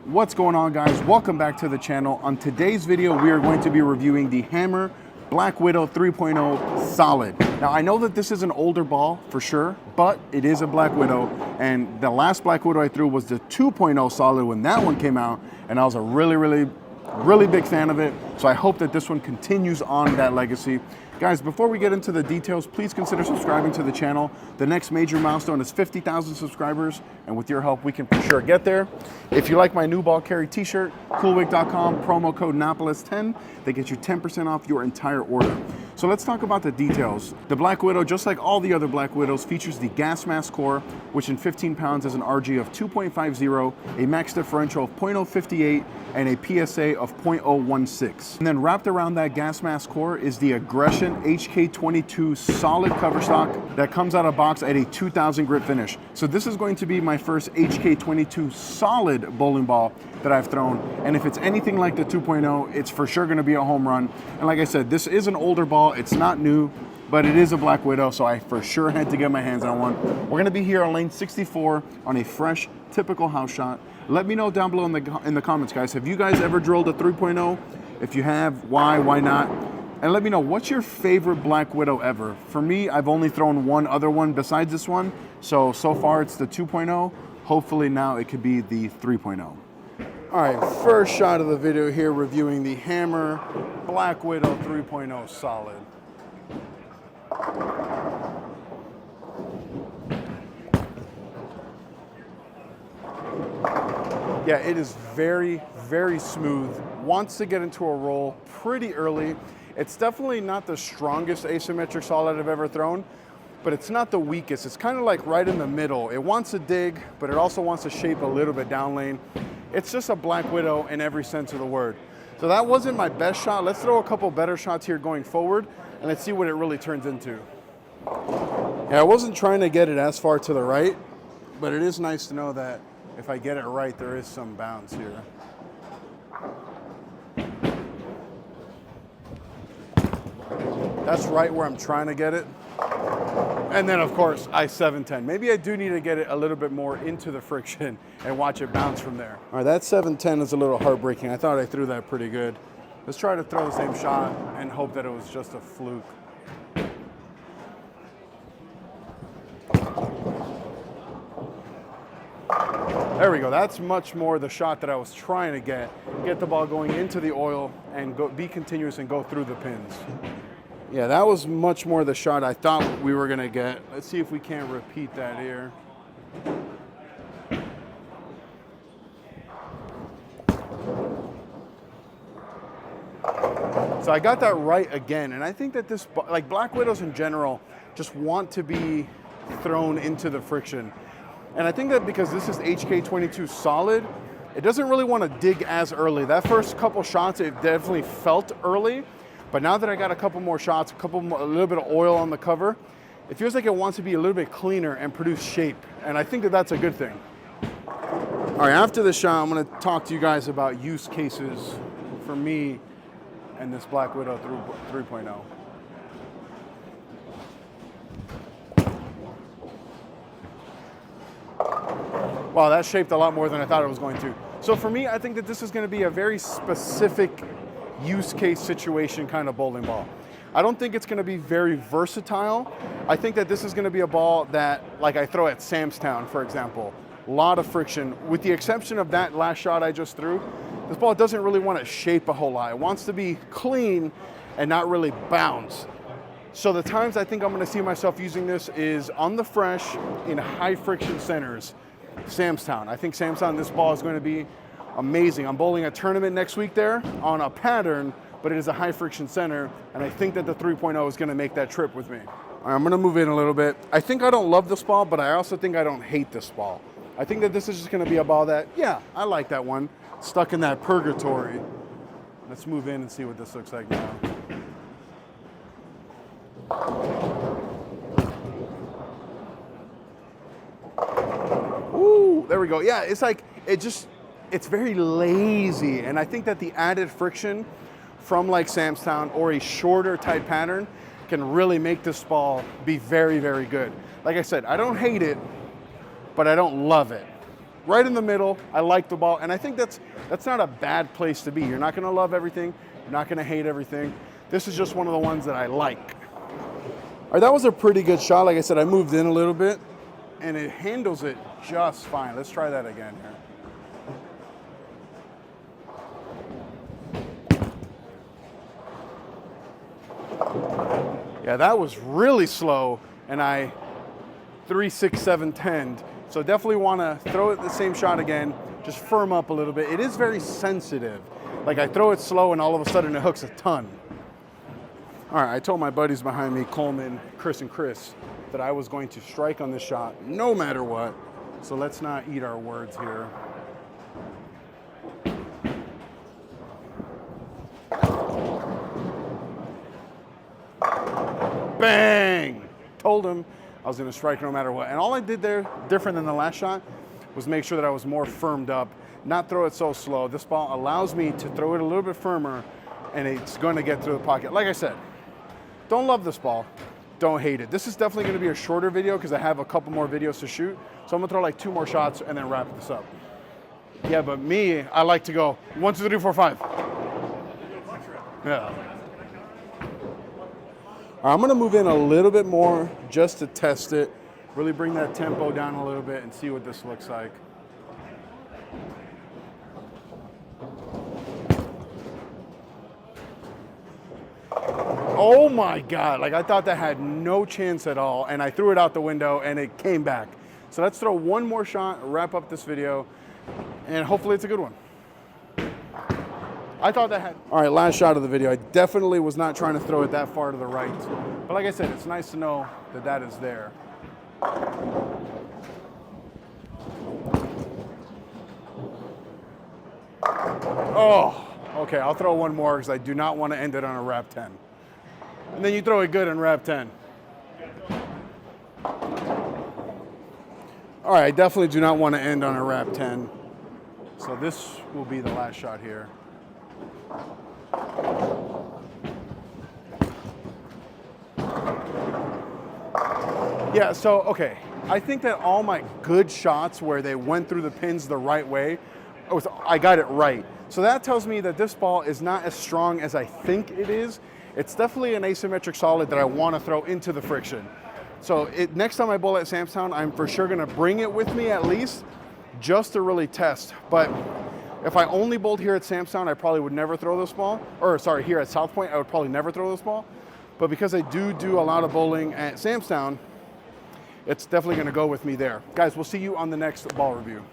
What's going on, guys? Welcome back to the channel. On today's video, we are going to be reviewing the Hammer Black Widow 3.0 Solid. Now, I know that this is an older ball for sure, but it is a Black Widow, and the last Black Widow I threw was the 2.0 Solid when that one came out, and I was a really big fan of it. So I hope that this one continues on that legacy. Guys, before we get into the details, please consider subscribing to the channel. The next major milestone is 50,000 subscribers, and with your help, we can for sure get there. If you like my new ball carry t-shirt, coolwig.com, promo code Napoles10, they get you 10% off your entire order. So let's talk about the details. The Black Widow, just like all the other Black Widows, features the gas mask core, which in 15 pounds has an RG of 2.50, a max differential of 0.058, and a PSA of 0.016. And then wrapped around that gas mask core is the Aggression HK22 solid cover stock that comes out of box at a 2000 grit finish. So this is going to be my first HK22 solid bowling ball that I've thrown. And if it's anything like the 2.0, it's for sure gonna be a home run. And like I said, this is an older ball, it's not new, but it is a Black Widow, so I for sure had to get my hands on one. We're gonna be here on lane 64 on a fresh, typical house shot. Let me know down below in the comments, guys. Have you guys ever drilled a 3.0? If you have, why not? And let me know, what's your favorite Black Widow ever? For me, I've only thrown one other one besides this one. So far it's the 2.0. Hopefully now it could be the 3.0. All right, first shot of the video here, reviewing the Hammer Black Widow 3.0 Solid. Yeah, it is very smooth. Wants to get into a roll pretty early. It's definitely not the strongest asymmetric solid I've ever thrown, but it's not the weakest. It's kind of like right in the middle. It wants to dig, but it also wants to shape a little bit down lane. It's just a Black Widow in every sense of the word. So that wasn't my best shot. Let's throw a couple better shots here going forward, and let's see what it really turns into. Yeah, I wasn't trying to get it as far to the right, but it is nice to know that if I get it right, there is some bounce here. That's right where I'm trying to get it. And then of course, I 710. Maybe I do need to get it a little bit more into the friction and watch it bounce from there. All right, that 710 is a little heartbreaking. I thought I threw that pretty good. Let's try to throw the same shot and hope that it was just a fluke. There we go. That's much more the shot that I was trying to get. Get the ball going into the oil and be continuous and go through the pins. Yeah, that was much more the shot I thought we were gonna get. Let's see if we can't repeat that here. So I got that right again, and I think that this, like Black Widows in general, just want to be thrown into the friction. And I think that because this is HK22 solid, it doesn't really want to dig as early. That first couple shots, it definitely felt early. But now that I got a couple more shots, a little bit of oil on the cover, it feels like it wants to be a little bit cleaner and produce shape. And I think that that's a good thing. All right, after the shot, I'm gonna talk to you guys about use cases for me and this Black Widow 3.0. Wow, that shaped a lot more than I thought it was going to. So for me, I think that this is gonna be a very specific use case situation kind of bowling ball. I don't think it's going to be very versatile. I think that this is going to be a ball that, like I throw at Sam's Town, for example, a lot of friction. With the exception of that last shot I just threw, this ball doesn't really want to shape a whole lot. It wants to be clean and not really bounce. So the times I think I'm going to see myself using this is on the fresh in high friction centers. Sam's Town. I think Sam's Town, this ball is going to be amazing. I'm bowling a tournament next week there on a pattern, but it is a high friction center, and I think that the 3.0 is gonna make that trip with me. All right, I'm gonna move in a little bit. I think I don't love this ball, but I also think I don't hate this ball. I think that this is just gonna be a ball that, yeah, I like that one. Stuck in that purgatory. Let's move in and see what this looks like now. Ooh, there we go. Yeah, it's like, it's very lazy, and I think that the added friction from like Sam's Town or a shorter type pattern can really make this ball be very good. Like I said, I don't hate it, but I don't love it. right in the middle. I like the ball, and I think that's not a bad place to be. You're not gonna love everything. You're not gonna hate everything. This is just one of the ones that I like. All right, that was a pretty good shot. Like I said, I moved in a little bit, and it handles it just fine. Let's try that again here. Yeah, that was really slow, and I 3, 6, 7, 10. So definitely want to throw it the same shot again, just firm up a little bit. It is very sensitive. Like I throw it slow and all of a sudden it hooks a ton. All right, I told my buddies behind me, Coleman, Chris, and Chris, that I was going to strike on this shot no matter what. So let's not eat our words here. Bang! Told him I was going to strike no matter what. And all I did there, different than the last shot, was make sure that I was more firmed up, not throw it so slow. This ball allows me to throw it a little bit firmer, and it's going to get through the pocket. Like I said, don't love this ball, don't hate it. This is definitely going to be a shorter video because I have a couple more videos to shoot. So I'm going to throw like 2 more shots and then wrap this up. Yeah, but me, I like to go 1, 2, 3, 4, 5. Yeah. I'm gonna move in a little bit more just to test it, really bring that tempo down a little bit and see what this looks like. Oh my God, like I thought that had no chance at all, and I threw it out the window and it came back. So let's throw one more shot, wrap up this video, and hopefully it's a good one. I thought that had... All right, last shot of the video. I definitely was not trying to throw it that far to the right. But like I said, it's nice to know that that is there. Oh, okay, I'll throw one more because I do not want to end it on a wrap 10. And then you throw it good on wrap 10. All right, I definitely do not want to end on a wrap 10. So this will be the last shot here. Yeah, so, okay. I think that all my good shots where they went through the pins the right way, I got it right. So that tells me that this ball is not as strong as I think it is. It's definitely an asymmetric solid that I want to throw into the friction. So next time I bowl at Sam's Town, I'm for sure going to bring it with me at least just to really test. But if I only bowled here at Sam's Town, I probably would never throw this ball. Or sorry, here at South Point, I would probably never throw this ball. But because I do a lot of bowling at Sam's Town, it's definitely going to go with me there. Guys, we'll see you on the next ball review.